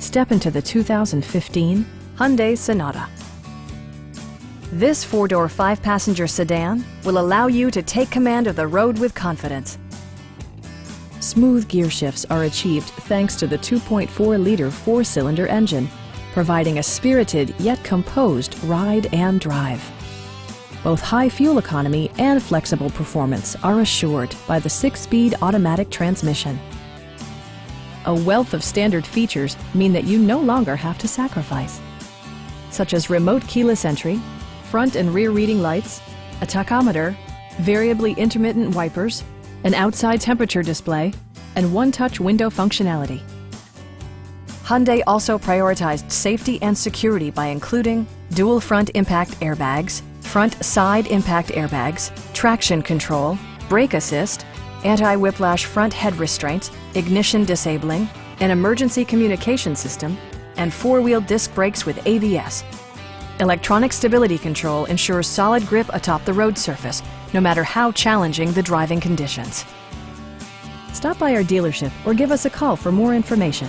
Step into the 2015 Hyundai Sonata. This four-door, five-passenger sedan will allow you to take command of the road with confidence. Smooth gear shifts are achieved thanks to the 2.4-liter four-cylinder engine, providing a spirited yet composed ride and drive. Both high fuel economy and flexible performance are assured by the 6-speed automatic transmission. A wealth of standard features mean that you no longer have to sacrifice, such as remote keyless entry, front and rear reading lights, a tachometer, variably intermittent wipers, an outside temperature display, and one-touch window functionality. Hyundai also prioritized safety and security by including dual front impact airbags, front side impact airbags, traction control, brake assist, anti-whiplash front head restraints, ignition disabling, an emergency communication system, and four-wheel disc brakes with ABS. Electronic stability control ensures solid grip atop the road surface, no matter how challenging the driving conditions. Stop by our dealership or give us a call for more information.